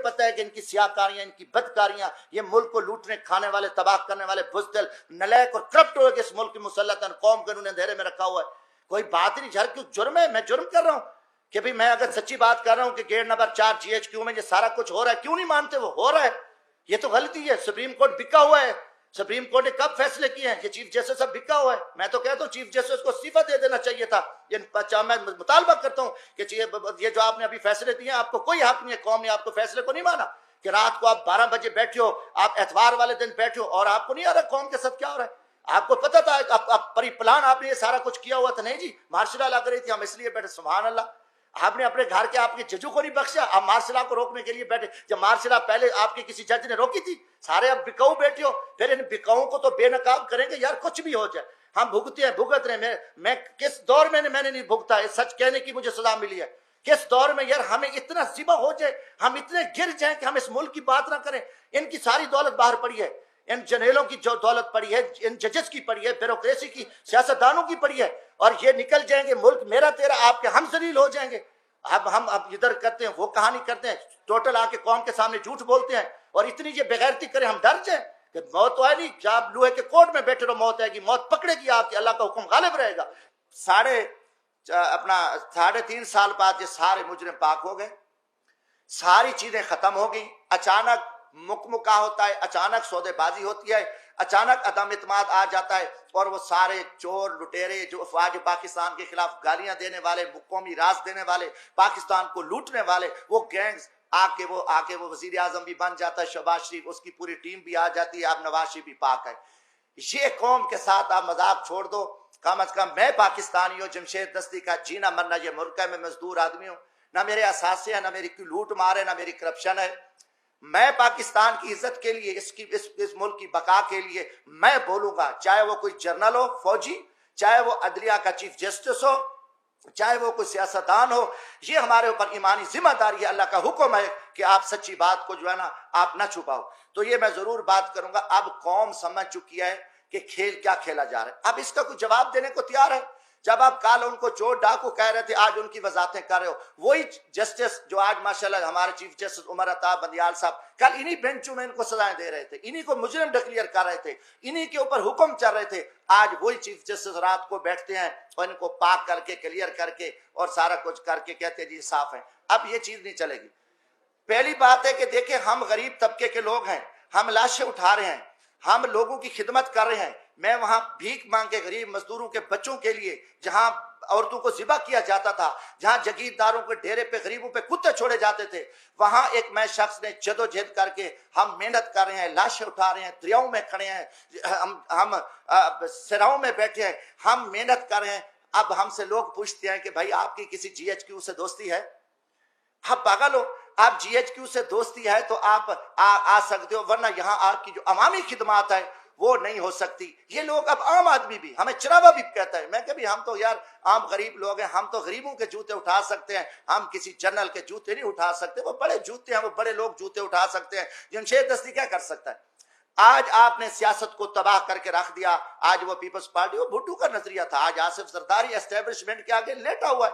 پتہ ہے کہ ان کی سیاہکاریاں، ان کی بدکاریاں، یہ ملک کو لوٹنے کھانے والے، تباہ کرنے والے بزدل، نلیک اور کرپٹ ہوئے کہ اس ملک کی مسلطن قوم کو انہوں نے اندھیرے میں رکھا ہوا ہے. کوئی بات نہیں، جھر کیوں جرم ہے؟ میں جرم کر رہا ہوں کہ بھئی میں اگر سچی بات کر رہا ہوں کہ گیٹ نمبر 4 GHQ میں یہ سارا کچھ ہو رہا ہے، کیوں نہیں مانتے؟ وہ ہو رہا ہے، یہ تو غلطی ہے. سپریم کورٹ بکا ہوا ہے. سپریم کورٹ نے کب فیصلے کیے ہیں؟ یہ چیف جسٹس سب بکا ہوا ہے. میں تو کہتا ہوں چیف جسٹس کو استعفیٰ دے دینا چاہیے تھا. میں مطالبہ کرتا ہوں کہ یہ جو آپ نے ابھی فیصلے دیے ہیں، آپ کو کوئی حق نہیں ہے، قوم نے آپ کو فیصلے کو نہیں مانا کہ رات کو آپ 12 بجے بیٹھے ہو، آپ اتوار والے دن بیٹھے ہو اور آپ کو نہیں آ رہا قوم کے ساتھ کیا ہو رہا ہے. آپ کو پتا تھا آپ پری پلان آپ نے یہ سارا کچھ کیا ہوا تھا؟ نہیں جی، مارشل لا لگ رہی تھی، ہم اس لیے بیٹھے. سبحان اللہ، آپ نے اپنے گھر کے آپ کے ججو کو نہیں بخشا، آپ مارشل لا کو روکنے کے لیے بیٹھے. جب مارشل لا پہلے آپ کے کسی جج نے روکی تھی؟ سارے اب بکاؤ بیٹھے ہو. پھر ان بکاؤں کو تو بے نقاب کریں گے یار، کچھ بھی ہو جائے. ہم بھگتے ہیں، بھگت رہے ہیں. میں کس دور میں نے نہیں بھگتا ہے، سچ کہنے کی مجھے سزا ملی ہے. کس دور میں یار ہمیں اتنا ذبح ہو جائے، ہم اتنے گر جائیں کہ ہم اس ملک کی بات نہ کریں. ان کی ساری دولت باہر پڑی ہے، ان جنرلوں کی جو دولت پڑی ہے، ان ججز کی پڑی ہے، بیوروکریسی کی، سیاستدانوں کی پڑی ہے، اور یہ نکل جائیں گے ملک میرا تیرا، آپ کے ہم ذلیل ہو جائیں گے. اب ہم ادھر کرتے ہیں، وہ کہانی کرتے ہیں، ٹوٹل آ کے قوم کے سامنے جھوٹ بولتے ہیں، اور اتنی یہ بغیرتی کریں ہم ڈر جائیں کہ موت تو ہے نہیں. جب آپ لوہے کے کوٹ میں بیٹھے رہو، موت آئے گی، موت پکڑے گی آپ کی، اللہ کا حکم غالب رہے گا. 3.5 سال بعد یہ سارے مجرم پاک ہو گئے، ساری چیزیں ختم ہو گئی. اچانک مکمکا ہوتا ہے، اچانک سودے بازی ہوتی ہے، اچانک عدم اعتماد آ جاتا ہے، اور وہ سارے چور لٹیرے جو افواج پاکستان کے خلاف گالیاں دینے والے، قومی راز دینے والے، پاکستان کو لوٹنے والے، وہ گینگز آ کے وہ وزیر اعظم بھی بن جاتا ہے شہباز شریف، اس کی پوری ٹیم بھی آ جاتی ہے، اب نواز شریف بھی پاک ہے. یہ قوم کے ساتھ آپ مذاق چھوڑ دو. کم از کم میں پاکستانی ہوں، جمشید دستی کا جینا مرنا یہ ملک ہے، میں مزدور آدمی ہوں، نہ میرے اثاثے ہیں، نہ میری کوئی لوٹ مار ہے، نہ میری کرپشن ہے. میں پاکستان کی عزت کے لیے، اس ملک کی بقا کے لیے میں بولوں گا، چاہے وہ کوئی جرنل ہو، فوجی، چاہے وہ عدلیہ کا چیف جسٹس ہو، چاہے وہ کوئی سیاستدان ہو. یہ ہمارے اوپر ایمانی ذمہ داری ہے، اللہ کا حکم ہے کہ آپ سچی بات کو جو ہے نا آپ نہ چھپاؤ. تو یہ میں ضرور بات کروں گا. اب قوم سمجھ چکی ہے کہ کھیل کیا کھیلا جا رہا ہے، اب اس کا کوئی جواب دینے کو تیار ہے. جب آپ کل ان کو چور ڈاکو کہہ رہے تھے، آج ان کی وضاحتیں کر رہے ہو. وہی جسٹس جو آج ماشاءاللہ ہمارے چیف جسٹس عمر عطا بندیال صاحب کل انہی بینچوں میں ان کو سزائیں دے رہے تھے، انہی کو مجرم ڈکلیئر کر رہے تھے، انہی کے اوپر حکم چل رہے تھے. آج وہی چیف جسٹس رات کو بیٹھتے ہیں اور ان کو پاک کر کے، کلیئر کر کے اور سارا کچھ کر کے کہتے ہیں جی صاف ہیں. اب یہ چیز نہیں چلے گی. پہلی بات ہے کہ دیکھیں ہم غریب طبقے کے لوگ ہیں، ہم لاشیں اٹھا رہے ہیں، ہم لوگوں کی خدمت کر رہے ہیں. میں وہاں بھیک مانگ کے غریب مزدوروں کے بچوں کے لیے، جہاں عورتوں کو ذبح کیا جاتا تھا، جہاں جگیرداروں کے ڈیرے پہ غریبوں پہ کتے چھوڑے جاتے تھے، وہاں ایک میں شخص نے جدوجہد کر کے ہم محنت کر رہے ہیں، لاشیں اٹھا رہے ہیں، دریاؤں میں کھڑے ہیں، ہم سراؤں میں بیٹھے ہیں، ہم محنت کر رہے ہیں. اب ہم سے لوگ پوچھتے ہیں کہ بھائی آپ کی کسی GHQ سے دوستی ہے؟ آپ پاگل ہو؟ آپ GHQ سے دوستی ہے تو آپ آ سکتے ہو، ورنہ یہاں آپ کی جو عوامی خدمات ہے وہ نہیں ہو سکتی. یہ لوگ اب عام آدمی بھی ہمیں چراوا بھی کہتا ہے. میں کہ بھی ہم تو یار عام غریب لوگ ہیں، ہم تو غریبوں کے جوتے اٹھا سکتے ہیں، ہم کسی جنرل کے جوتے نہیں اٹھا سکتے. وہ بڑے جوتے ہیں، وہ بڑے لوگ جوتے اٹھا سکتے ہیں. جمشید دستی کیا کر سکتا ہے؟ آج آپ نے سیاست کو تباہ کر کے رکھ دیا. آج وہ پیپلز پارٹی، وہ بھٹو کا نظریہ تھا، آج آصف زرداری اسٹیبلشمنٹ کے آگے لیٹا ہوا ہے.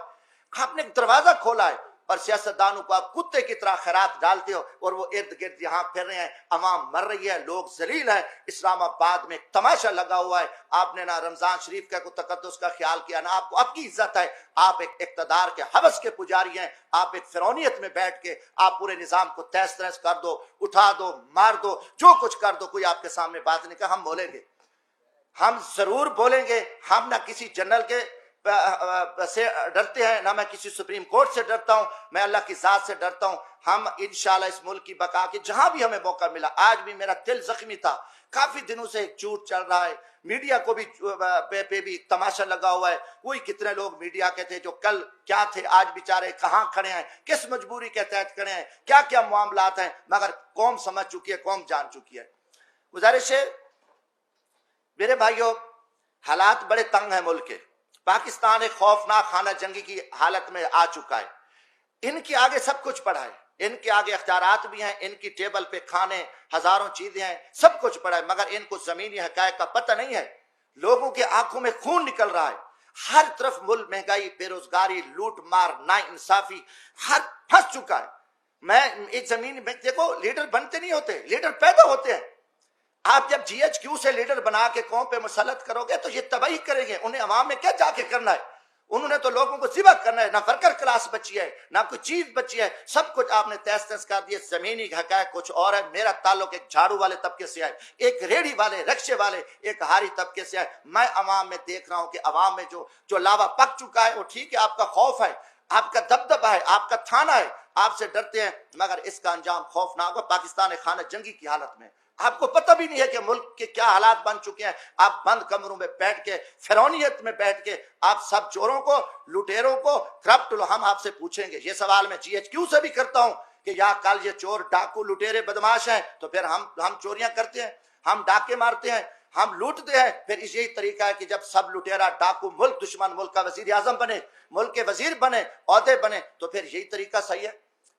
آپ نے ایک دروازہ کھولا ہے اور سیاستدانوں کو آپ کتے کی طرح خیرات ڈالتے ہو، اور وہ ارد گرد یہاں پھر رہے ہیں. عوام مر رہی ہے، لوگ ذلیل ہیں. اسلام آباد میں ایک تماشا لگا ہوا ہے. آپ نے نہ رمضان شریف کا کوئی تقدس کا خیال کیا، نہ آپ کو آپ کی عزت ہے. آپ ایک اقتدار کے حوث کے پجاری ہیں. آپ ایک فرعونیت میں بیٹھ کے آپ پورے نظام کو تہس تہس کر دو، اٹھا دو، مار دو، جو کچھ کر دو. کوئی آپ کے سامنے بات نہیں کہا. ہم بولیں گے، ہم ضرور بولیں گے. ہم نہ کسی جنرل کے سے ڈرتے ہیں، نہ میں کسی سپریم کورٹ سے ڈرتا ہوں، میں اللہ کی ذات سے ڈرتا ہوں. ہم انشاءاللہ اس ملک کی بقا کے جہاں بھی ہمیں موقع ملا، آج بھی میرا دل زخمی تھا. کافی دنوں سے ایک جھوٹ چل رہا ہے، میڈیا کو بھی پہ بھی تماشا لگا ہوا ہے. وہی کتنے لوگ میڈیا کے تھے جو کل کیا تھے، آج بیچارے کہاں کھڑے ہیں، کس مجبوری کے تحت کھڑے ہیں، کیا کیا معاملات ہیں. مگر قوم سمجھ چکی ہے، قوم جان چکی ہے. گزارش ہے میرے بھائیوں، حالات بڑے تنگ ہیں ملک کے. پاکستان ایک خوفناک خانہ جنگی کی حالت میں آ چکا ہے. ان کے آگے سب کچھ پڑا ہے، ان کے آگے اختیارات بھی ہیں، ان کی ٹیبل پہ کھانے ہزاروں چیزیں ہیں، سب کچھ پڑا ہے، مگر ان کو زمینی حقائق کا پتہ نہیں ہے. لوگوں کے آنکھوں میں خون نکل رہا ہے. ہر طرف ملک مہنگائی، بے روزگاری، لوٹ مار، نا انصافی، ہر پھنس چکا ہے. میں ایک زمین میں دیکھو لیڈر بنتے نہیں ہوتے, لیڈر پیدا ہوتے ہیں. آپ جب جی ایچ کیو سے لیڈر بنا کے قوم پہ مسلط کرو گے تو یہ تباہی کریں گے. انہیں عوام میں کیا جا کے کرنا ہے؟ انہوں نے تو لوگوں کو ذبح کرنا ہے. نہ ورکر کلاس بچی ہے, نہ کوئی چیز بچی ہے, سب کچھ آپ نے تہس تہس کر دیا. زمینی حقائق کچھ اور ہے. میرا تعلق ایک جھاڑو والے طبقے سے ہے, ایک ریڑھی والے, رکشے والے, ایک ہاری طبقے سے ہے. میں عوام میں دیکھ رہا ہوں کہ عوام میں جو لاوا پک چکا ہے, وہ ٹھیک ہے, آپ کا خوف ہے, آپ کا دبدبہ ہے, آپ کا تھانہ ہے, آپ سے ڈرتے ہیں, مگر اس کا انجام خوفناک ہوگا. پاکستان خانہ جنگی کی حالت میں, آپ کو پتہ بھی نہیں ہے کہ ملک کے کیا حالات بن چکے ہیں. آپ بند کمروں میں بیٹھ کے, فرعونیت میں بیٹھ کے, آپ سب چوروں کو, لٹیروں کو, کرپٹ, ہم آپ سے پوچھیں گے. یہ سوال میں جی ایچ کیو سے بھی کرتا ہوں کہ یا کل یہ چور, ڈاکو, لٹیرے, بدماش ہیں تو پھر ہم چوریاں کرتے ہیں, ہم ڈاکے مارتے ہیں, ہم لوٹتے ہیں. پھر یہی طریقہ ہے کہ جب سب لٹیرا, ڈاکو, ملک دشمن, ملک کا وزیر اعظم بنے, ملک کے وزیر بنے, عہدے بنے, تو پھر یہی طریقہ صحیح ہے.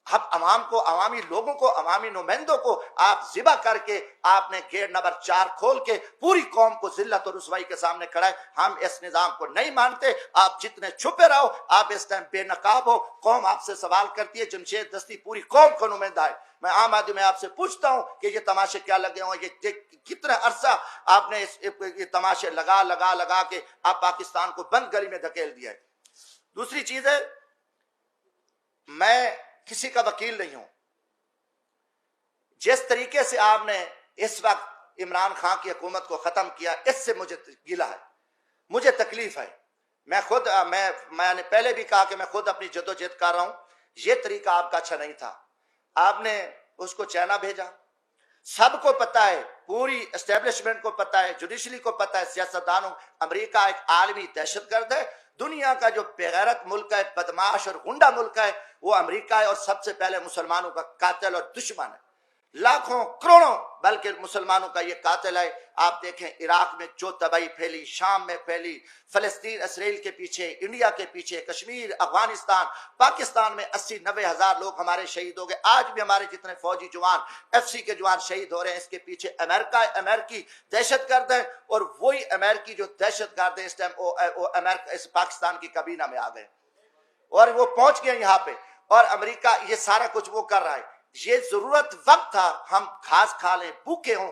اب عوام کو, عوامی لوگوں کو, عوامی نمائندوں کو آپ ذبح کر کے آپ نے گیٹ نمبر 4 کھول کے پوری قوم کو ذلت اور رسوائی کے سامنے کھڑا ہے. ہم اس نظام کو نہیں مانتے. آپ جتنے چھپے رہو, آپ اس ٹائم بے نقاب ہو. قوم آپ سے سوال کرتی ہے. جمشید دستی پوری قوم کا نمائندہ ہے. میں عام آدمی میں آپ سے پوچھتا ہوں کہ یہ تماشے کیا لگے ہوں, یہ کتنا عرصہ آپ نے یہ تماشے لگا کے آپ پاکستان کو بند گلی میں دھکیل دیا ہے. دوسری چیز ہے, میں کسی کا وکیل نہیں ہوں. جس طریقے سے آپ نے اس وقت عمران خان کی حکومت کو ختم کیا, اس سے مجھے گلہ ہے, مجھے تکلیف ہے. میں نے پہلے بھی کہا کہ میں خود اپنی جدوجہد کر رہا ہوں. یہ طریقہ آپ کا اچھا نہیں تھا. آپ نے اس کو چائنا بھیجا. سب کو پتا ہے, پوری اسٹیبلشمنٹ کو پتا ہے, جوڈیشری کو پتا ہے, سیاستدانوں, امریکہ ایک عالمی دہشت گرد ہے. دنیا کا جو بغیرت ملک ہے, بدماش اور غنڈہ ملک ہے, وہ امریکہ ہے, اور سب سے پہلے مسلمانوں کا قاتل اور دشمن ہے. لاکھوں کروڑوں بلکہ مسلمانوں کا یہ قاتل ہے. آپ دیکھیں عراق میں جو تباہی پھیلی, شام میں پھیلی, فلسطین اسرائیل کے پیچھے, انڈیا کے پیچھے, کشمیر, افغانستان, پاکستان میں 80-90 ہزار لوگ ہمارے شہید ہو گئے. آج بھی ہمارے جتنے فوجی جوان, ایف سی کے جوان شہید ہو رہے ہیں. اس کے پیچھے امریکہ, امریکی دہشت گرد ہے, اور وہی امریکی جو دہشت گرد ہے اس ٹائم وہ امریکہ اس پاکستان کی کابینہ میں آ گئے, اور وہ پہنچ گئے یہاں پہ, اور امریکہ یہ سارا کچھ وہ کر رہا ہے. یہ ضرورت وقت تھا ہم گھاس کھا لیں, بھوکے ہوں.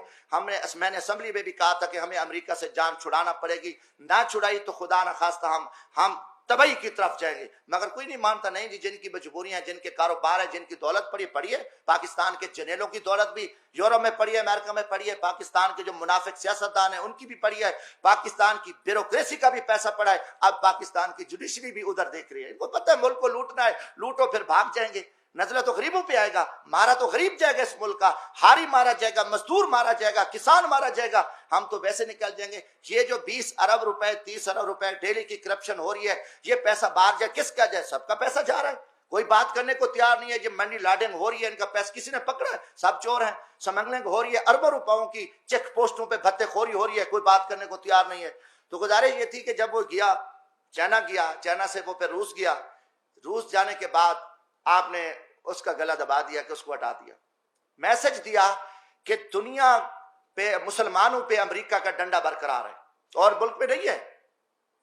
میں نے اسمبلی میں بھی کہا تھا کہ ہمیں امریکہ سے جان چھڑانا پڑے گی, نہ چھڑائی تو خدا نہ خواستہ ہم تباہی کی طرف جائیں گے. مگر کوئی نہیں مانتا. نہیں جی, جن کی مجبوریاں, جن کے کاروبار ہے, جن کی دولت پڑی ہے. پاکستان کے جنیلوں کی دولت بھی یورپ میں پڑی ہے, امریکہ میں پڑی ہے. پاکستان کے جو منافق سیاستدان ہیں ان کی بھی پڑی ہے. پاکستان کی بیوروکریسی کا بھی پیسہ پڑا ہے. اب پاکستان کی جوڈیشری بھی ادھر دیکھ رہی ہے. ان کو پتہ ہے ملک کو لوٹنا ہے, لوٹو پھر بھاگ جائیں گے. نزلہ تو غریبوں پہ آئے گا, مارا تو غریب جائے گا اس ملک کا, ہاری مارا جائے گا, مزدور مارا جائے گا, کسان مارا جائے گا. ہم تو ویسے نکل جائیں گے. یہ جو 20 ارب روپے, 30 ارب روپے ڈیلی کی کرپشن ہو رہی ہے, یہ پیسہ باہر جائے, کس کا جائے؟ سب کا پیسہ جا رہا ہے. کوئی بات کرنے کو تیار نہیں ہے. یہ منی لارڈنگ ہو رہی ہے, ان کا پیسہ کسی نے پکڑا ہے؟ سب چور ہیں. سمگلنگ ہو رہی ہے, اربوں روپاؤں کی چیک پوسٹوں پہ بھتے خوری ہو رہی ہے, کوئی بات کرنے کو تیار نہیں ہے. تو گزارش یہ تھی کہ جب وہ گیا چائنا, چائنا سے وہ پھر روس گیا. روس جانے کے بعد آپ نے اس کا گلا دبا دیا کہ اس کو ہٹا دیا. میسج دیا کہ دنیا پہ, مسلمانوں پہ امریکہ کا ڈنڈا برقرار ہے اور ملک پہ نہیں ہے.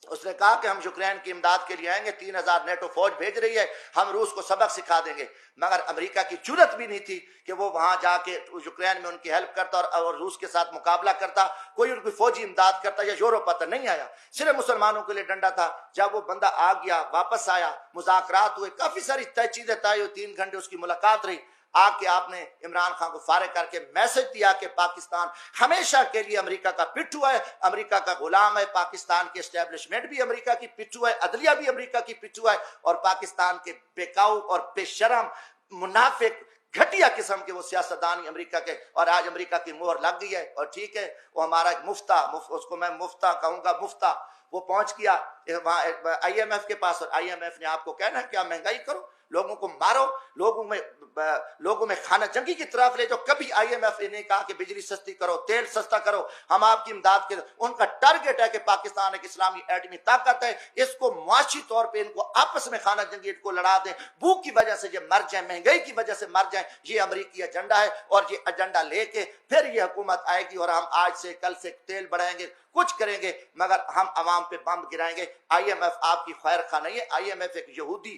اس نے کہا کہ ہم یوکرین کی امداد کے لیے آئیں گے, 3000 نیٹو فوج بھیج رہی ہے, ہم روس کو سبق سکھا دیں گے. مگر امریکہ کی جرت بھی نہیں تھی کہ وہ وہاں جا کے یوکرین میں ان کی ہیلپ کرتا اور روس کے ساتھ مقابلہ کرتا, کوئی ان کی فوجی امداد کرتا, یا یورپ آتا. نہیں آیا, صرف مسلمانوں کے لیے ڈنڈا تھا. جب وہ بندہ آ گیا, واپس آیا, مذاکرات ہوئے, کافی ساری چیزیں طے ہوئی, 3 گھنٹے اس کی ملاقات رہی. آ کے آپ نے عمران خان کو فارغ کر کے میسج دیا کہ پاکستان ہمیشہ کے لیے امریکہ کا پٹھو ہے, امریکہ کا غلام ہے. پاکستان کی اسٹیبلشمنٹ بھی امریکہ کی پٹھو ہے, عدلیہ بھی امریکہ کی پٹھو ہے, اور پاکستان کے بیکاؤ اور بے شرم منافق گھٹیا قسم کے وہ سیاستدان امریکہ کے. اور آج امریکہ کی مہر لگ گئی ہے, اور ٹھیک ہے, وہ ہمارا ایک مفتہ, اس کو میں مفتہ کہوں گا, مفتہ, وہ پہنچ گیا آئی ایم ایف کے پاس, اور آئی ایم ایف نے آپ کو کہنا ہے کہ آپ مہنگائی کرو, لوگوں کو مارو, لوگوں میں خانہ جنگی کی طرف لے جاؤ. کبھی آئی ایم ایف نے کہا کہ بجلی سستی کرو, تیل سستا کرو, ہم آپ کی امداد کے. ان کا ٹارگٹ ہے کہ پاکستان ایک اسلامی ایٹمی طاقت ہے, اس کو معاشی طور پہ ان کو آپس میں خانہ جنگی کو لڑا دیں, بھوک کی وجہ سے یہ مر جائیں, مہنگائی کی وجہ سے مر جائیں. یہ امریکی ایجنڈا ہے, اور یہ ایجنڈا لے کے پھر یہ حکومت آئے گی, اور ہم آج سے کل سے تیل بڑھائیں گے, کچھ کریں گے, مگر ہم عوام پہ بم گرائیں گے. آئی ایم ایف آپ کی خیر خواہ نہیں ہے. آئی ایم ایف ایک یہودی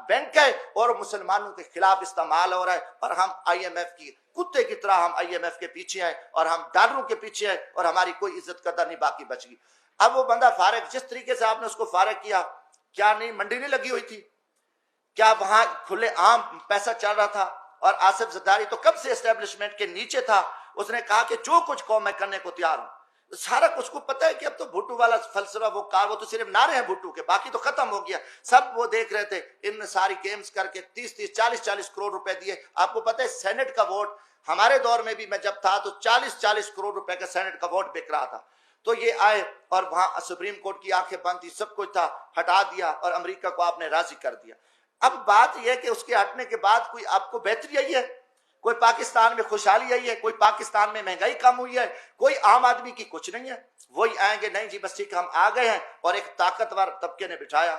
بینک ہے, ہے اور مسلمانوں کے خلاف استعمال ہو رہا ہے، اور ہم آئی ایم ایف کی کتے کی طرح ہم آئی ایم ایف کے پیچھے ہیں اور ہم ڈالروں کے پیچھے ہیں اور ہماری کوئی عزت قدر نہیں باقی بچ گئی۔ اب وہ بندہ فارغ، جس طریقے سے آپ نے اس کو فارغ کیا، کیا نہیں منڈی نہیں لگی ہوئی تھی؟ کیا وہاں کھلے عام پیسہ چل رہا تھا؟ اور آصف زرداری تو کب سے اسٹیبلشمنٹ کے نیچے تھا، اس نے کہا کہ جو کچھ قوم میں کرنے کو تیار ہوں، سارا کچھ کو پتہ ہے کہ اب تو بھٹو والا فلسفہ وہ تو صرف نعرے ہیں بھٹو کے، باقی تو ختم ہو گیا، سب وہ دیکھ رہے تھے۔ ان نے ساری گیمز کر کے 30 40 کروڑ روپے دیے۔ آپ کو پتہ ہے سینٹ کا ووٹ ہمارے دور میں بھی میں جب تھا تو 40 کروڑ روپے کا سینٹ کا ووٹ بک رہا تھا۔ تو یہ آئے اور وہاں سپریم کورٹ کی آنکھیں بند تھی، سب کچھ تھا، ہٹا دیا اور امریکہ کو آپ نے راضی کر دیا۔ اب بات یہ ہے کہ اس کے ہٹنے کے بعد کوئی آپ کو بہتری آئی ہے؟ کوئی پاکستان میں خوشحالی آئی ہے؟ کوئی پاکستان میں مہنگائی کم ہوئی ہے؟ کوئی عام آدمی کی کچھ نہیں ہے۔ وہی آئیں گے، نہیں جی بس ٹھیک ہم آ گئے ہیں، اور ایک طاقتور طبقے نے بٹھایا۔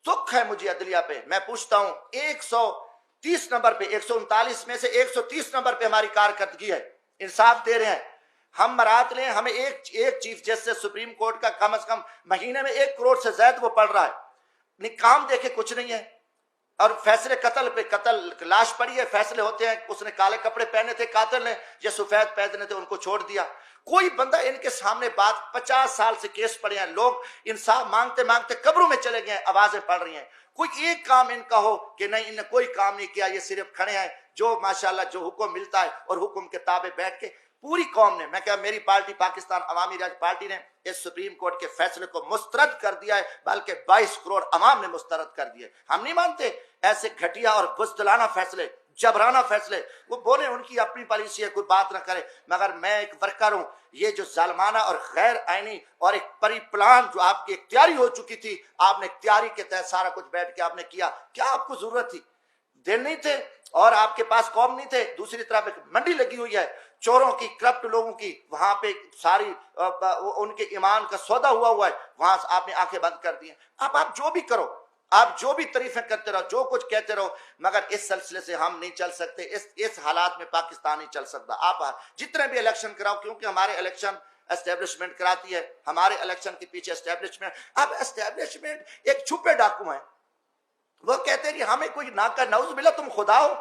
دکھ ہے مجھے عدلیہ پہ، میں پوچھتا ہوں 130 نمبر پہ، 139 میں سے 130 نمبر پہ ہماری کارکردگی ہے، انصاف دے رہے ہیں۔ ہم مرات لیں، ہمیں ایک چیف جسٹس سپریم کورٹ کا کم از کم مہینے میں 1 کروڑ سے زائد وہ پڑ رہا ہے، کام دیکھے کچھ نہیں ہے۔ اور فیصلے قتل پہ قتل، لاش پڑی ہے، فیصلے ہوتے ہیں، اس نے کالے کپڑے پہنے تھے قاتل نے، یا سفید پہنے تھے ان کو چھوڑ دیا۔ کوئی بندہ ان کے سامنے بات، 50 سال سے کیس پڑے ہیں، لوگ انصاف مانگتے مانگتے قبروں میں چلے گئے ہیں، آوازیں پڑ رہی ہیں، کوئی ایک کام ان کا ہو کہ نہیں ان نے کوئی کام نہیں کیا، یہ صرف کھڑے ہیں جو ماشاءاللہ جو حکم ملتا ہے اور حکم کے تابع بیٹھ کے پوری قوم نے، میں کہا میری پارٹی پاکستان عوامی راج پارٹی نے اس سپریم کورٹ کے فیصلے کو مسترد کر دیا ہے، بلکہ 22 کروڑ عوام نے مسترد کر دیا۔ ہم نہیں مانتے ایسے گھٹیا اور بزدلانہ فیصلے، جبرانہ فیصلے، وہ بولے ان کی اپنی پالیسی ہے، کوئی بات نہ کرے، مگر میں ایک ورکر ہوں۔ یہ جو ظالمانہ اور غیر آئینی اور ایک پری پلان جو آپ کی اختیاری ہو چکی تھی، آپ نے اختیاری کے تحت سارا کچھ بیٹھ کے آپ نے کیا، کیا آپ کو ضرورت تھی؟ دن نہیں تھے اور آپ کے پاس قوم نہیں تھے۔ دوسری طرف ایک منڈی لگی ہوئی ہے چوروں کی، کرپٹ لوگوں کی، وہاں پہ ساری ان کے ایمان کا سودا ہوا ہے، وہاں سے آپ نے آنکھیں بند کر دی ہیں۔ اب آپ جو بھی کرو، آپ جو بھی تعریفیں کرتے رہو، جو کچھ کہتے رہو، مگر اس سلسلے سے ہم نہیں چل سکتے، اس حالات میں پاکستان نہیں چل سکتا۔ آپ جتنے بھی الیکشن کراؤ، کیونکہ ہمارے الیکشن اسٹیبلشمنٹ کراتی ہے، ہمارے الیکشن کے پیچھے اسٹیبلشمنٹ، اب اسٹیبلشمنٹ ایک چھپے ڈاکو ہیں، وہ کہتے ہیں ہمیں کوئی نعوذ باللہ تم خدا ہو،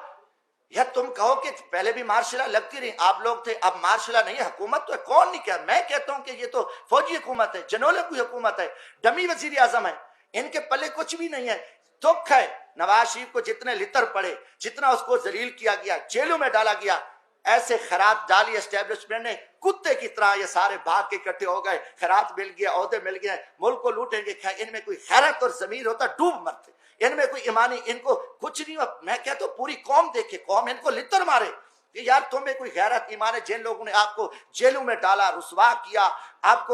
یا تم کہو کہ پہلے بھی مارشلہ لگتی رہی، آپ لوگ تھے، اب مارشلہ نہیں ہے، حکومت تو ہے، کون نہیں کہا؟ میں کہتا ہوں کہ یہ تو فوجی حکومت ہے، جنولے کی حکومت ہے، ڈمی وزیر اعظم ہے، ان کے پلے کچھ بھی نہیں ہے۔ دکھ ہے نواز شریف کو جتنے لتر پڑے، جتنا اس کو ذلیل کیا گیا، جیلوں میں ڈالا گیا، ایسے خیرات ڈالی اسٹیبلشمنٹ نے، کتے کی طرح یہ سارے بھاگ کے اکٹھے ہو گئے، خیرات مل گیا، عہدے مل گئے، ملک کو لوٹیں گے۔ ان میں کوئی خیرت اور ضمیر ہوتا ڈوب مرتے، ان میں کوئی ایمانی، ان کو کچھ نہیں۔ میں کہتا ہوں پوری قوم دیکھے، قوم ان کو لتر مارے کہ یار تمہیں کوئی غیرت ایمان ہے؟ جن لوگوں نے آپ کو جیلوں میں ڈالا، رسوا کیا، آپ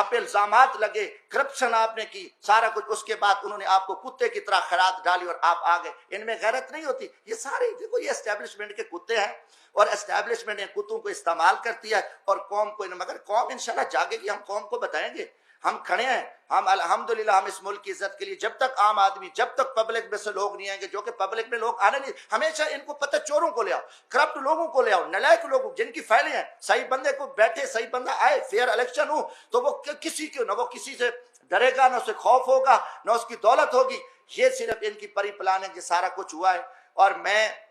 پہ الزامات لگے، کرپشن آپ نے کی، سارا کچھ، اس کے بعد انہوں نے آپ کو کتے کی طرح خیرات ڈالی اور آپ آ گئے۔ ان میں غیرت نہیں ہوتی؟ یہ سارے دیکھو یہ اسٹیبلشمنٹ کے کتے ہیں، اور اسٹیبلشمنٹ ان کتوں کو استعمال کرتی ہے اور قوم کو، مگر قوم انشاءاللہ جاگے گی، ہم قوم کو بتائیں گے، ہم کھڑے ہیں، ہم الحمدللہ ہم اس ملک کی عزت کے لیے، جب تک عام آدمی، جب تک پبلک میں سے لوگ نہیں آئیں گے، جو کہ پبلک میں لوگ آنے نہیں، ہمیشہ ان کو پتہ چوروں کو لے آؤ، کرپٹ لوگوں کو لے آؤ، نالائق لوگوں جن کی فائلیں ہیں، صحیح بندے کو بیٹھے، صحیح بندہ آئے، فیئر الیکشن ہو تو وہ کسی کو نہ، وہ کسی سے ڈرے گا، نہ اسے خوف ہوگا، نہ اس کی دولت ہوگی۔ یہ صرف ان کی پری پلاننگ، یہ سارا کچھ ہوا ہے۔ اور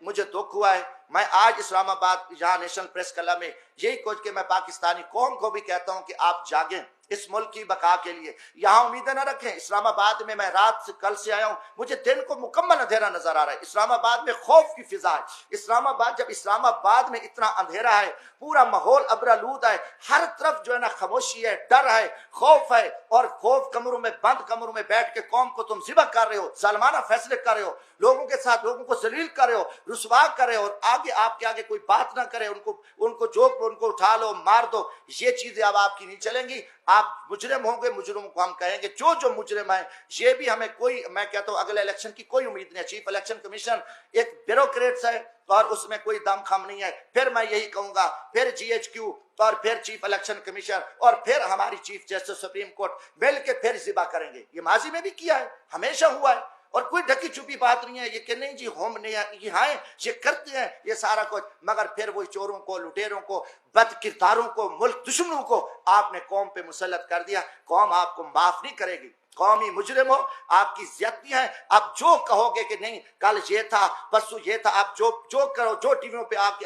مجھے دکھ ہوا ہے، میں آج اسلام آباد یہاں نیشنل پریس کلب میں یہی کچھ کہ میں پاکستانی قوم کو بھی کہتا ہوں کہ آپ جاگیں اس ملک کی بقا کے لیے، یہاں امیدیں نہ رکھیں۔ اسلام آباد میں رات سے کل سے آیا ہوں، مجھے دن کو مکمل اندھیرا نظر آ رہا ہے۔ اسلام آباد میں خوف کی فضا ہے۔ اسلام آباد، جب اسلام آباد میں اتنا اندھیرا ہے، پورا ماحول ابرآلود ہے، ہر طرف جو ہے نا خاموشی ہے، ڈر ہے، خوف ہے، اور خوف کمروں میں بند کمروں میں بیٹھ کے قوم کو تم ذبح کر رہے ہو، ظالمانہ فیصلے کر رہے ہو، لوگوں کے ساتھ لوگوں کو ذلیل کر رہے ہو، رسوا کر رہے ہو، اور آگے آپ کے آگے کوئی بات نہ کرے، ان کو جوک ان کو اٹھا لو، مار دو۔ یہ چیزیں اب آپ کی نہیں چلیں گی۔ آپ مجرم ہوں گے، مجرموں کو ہم کہیں گے جو مجرم ہیں، یہ بھی ہمیں کوئی، میں کہتا ہوں اگلے الیکشن کی کوئی امید نہیں ہے۔ چیف الیکشن کمیشن ایک بیوروکریٹس ہے اور اس میں کوئی دم خم نہیں ہے۔ پھر میں یہی کہوں گا، پھر جی ایچ کیو اور پھر چیف الیکشن کمیشن اور پھر ہماری چیف جسٹس سپریم کورٹ مل کے پھر ذبح کریں گے۔ یہ ماضی میں بھی کیا ہے، ہمیشہ ہوا ہے، اور کوئی ڈھکی چھپی بات نہیں ہے یہ کہ نہیں جی ہم نہیں یہاں یہ کرتے ہیں یہ سارا کچھ، مگر پھر وہی چوروں کو، لٹیروں کو، بد کرداروں کو، ملک دشمنوں کو آپ نے قوم پہ مسلط کر دیا۔ قوم آپ کو معاف نہیں کرے گی۔ قومی مجرم ہو، آپ کی زیادتیاں ہیں، آپ جو کہو گے کہ نہیں کل یہ تھا پرسوں یہ تھا، آپ جو کرو، جو ٹی ویوں پہ آپ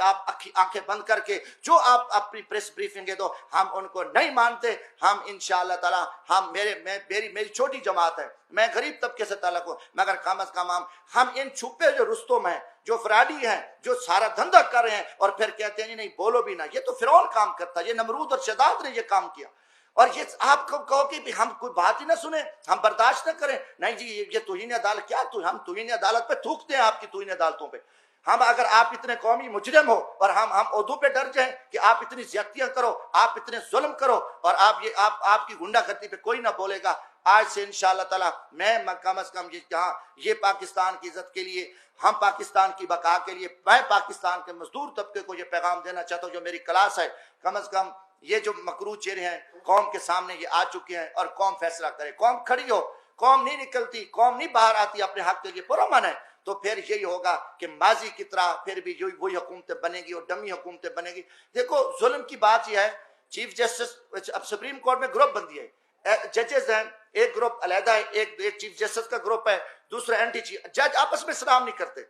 آنکھیں بند کر کے جو آپ اپنی پریس بریفنگیں دو، ہم ان کو نہیں مانتے. ہم انشاءاللہ تعالی ہم میری چھوٹی جماعت ہے، میں غریب طبقے سے تعلق ہوں، مگر کم از کم ہم ان چھپے جو رستم ہیں، جو فراڈی ہیں، جو سارا دھندا کر رہے ہیں اور پھر کہتے ہیں نہیں بولو بھی نہ، یہ تو فرعون کام کرتا ہے، یہ نمرود اور شداد نے یہ کام کیا. اور یہ آپ کو کہو کہ ہم کوئی بات ہی نہ سنیں، ہم برداشت نہ کریں، نہیں جی یہ توہین عدالت کیا، ہم توہین عدالت پہ تھوکتے ہیں، آپ کی توہین عدالتوں پہ. ہم اگر آپ اتنے قومی مجرم ہو اور ہم عہدوں پہ ڈر جائیں کہ آپ اتنی زیادتیاں کرو، آپ اتنے ظلم کرو اور آپ کی گنڈا گردی پہ کوئی نہ بولے گا. آج سے انشاءاللہ تعالی میں کم از کم یہ پاکستان کی عزت کے لیے، ہم پاکستان کی بقا کے لیے، میں پاکستان کے مزدور طبقے کو یہ پیغام دینا چاہتا ہوں جو میری کلاس ہے، کم از کم یہ جو مکروہ چہرے ہیں قوم کے سامنے یہ آ چکے ہیں اور قوم فیصلہ کرے. قوم کھڑی ہو، قوم نہیں نکلتی، قوم نہیں باہر آتی اپنے حق کے لیے پرامن ہے، تو پھر یہی ہوگا کہ ماضی کی طرح پھر بھی وہی حکومتیں بنے گی اور ڈمی حکومتیں بنے گی. دیکھو ظلم کی بات یہ ہے، چیف جسٹس اب سپریم کورٹ میں گروپ بندی ہے، ججز ہیں، ایک گروپ علیحدہ ہے، ایک چیف جسٹس کا گروپ ہے، دوسرا اینٹی چیف. جج آپس میں سلام نہیں کرتے.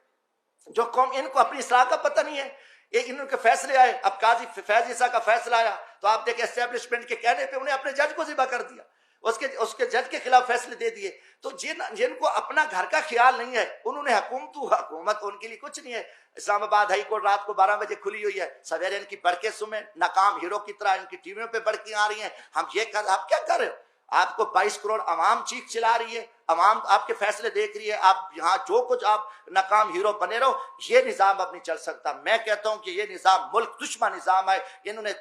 جو قوم ان کو اپنی اصلاح کا پتہ نہیں ہے، ایک ان کے فیصلے آئے، اب قاضی فیض عیسیٰ کا فیصلہ آیا تو آپ دیکھیں اسٹیبلشمنٹ کے کہنے پہ انہیں اپنے جج کو ذبح کر دیا، اس کے جج کے خلاف فیصلے دے دیے. تو جن کو اپنا گھر کا خیال نہیں ہے انہوں نے حکومت ان کے لیے کچھ نہیں ہے. اسلام آباد ہائی کورٹ رات کو 12 بجے کھلی ہوئی ہے، سویرے ان کی بڑکیں سمیں ناکام ہیرو کی طرح ان کی ٹی ویوں پہ بڑکیں آ رہی ہیں. آپ کیا کر رہے ہو؟ آپ کو 22 کروڑ عوام چیخ چلا رہی ہے، عوام آپ کے فیصلے دیکھ رہی ہے، آپ یہاں جو کچھ آپ ناکام ہیرو بنے رہو. یہ نظام اب نہیں چل سکتا. میں کہتا ہوں کہ یہ نظام ملک دشمن نظام ہے. انہوں نے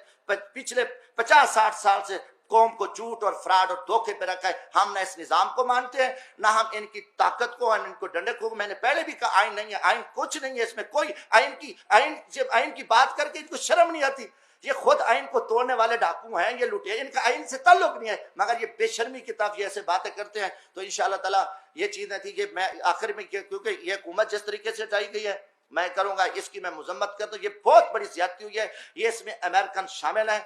پچھلے 50-60 سال سے قوم کو جھوٹ اور فراڈ اور دھوکے پہ رکھا ہے. ہم نہ اس نظام کو مانتے ہیں، نہ ہم ان کی طاقت کو، ان کو ڈنڈے کو. میں نے پہلے بھی کہا آئین نہیں ہے، آئین کچھ نہیں ہے، اس میں کوئی آئین کی بات کر کے ان کو شرم نہیں آتی. یہ خود آئین کو توڑنے والے ڈاکو ہیں، یہ لٹے، ان کا آئین سے تعلق نہیں ہے، مگر یہ بے شرمی کی طرف یہ ایسے باتیں کرتے ہیں. تو انشاءاللہ تعالی یہ چیزیں تھی کہ میں آخر میں کیونکہ یہ حکومت جس طریقے سے چلائی گئی ہے میں کروں گا اس کی میں مذمت کرتا ہوں. یہ بہت بڑی زیادتی ہوئی ہے، یہ اس میں امریکن شامل ہیں.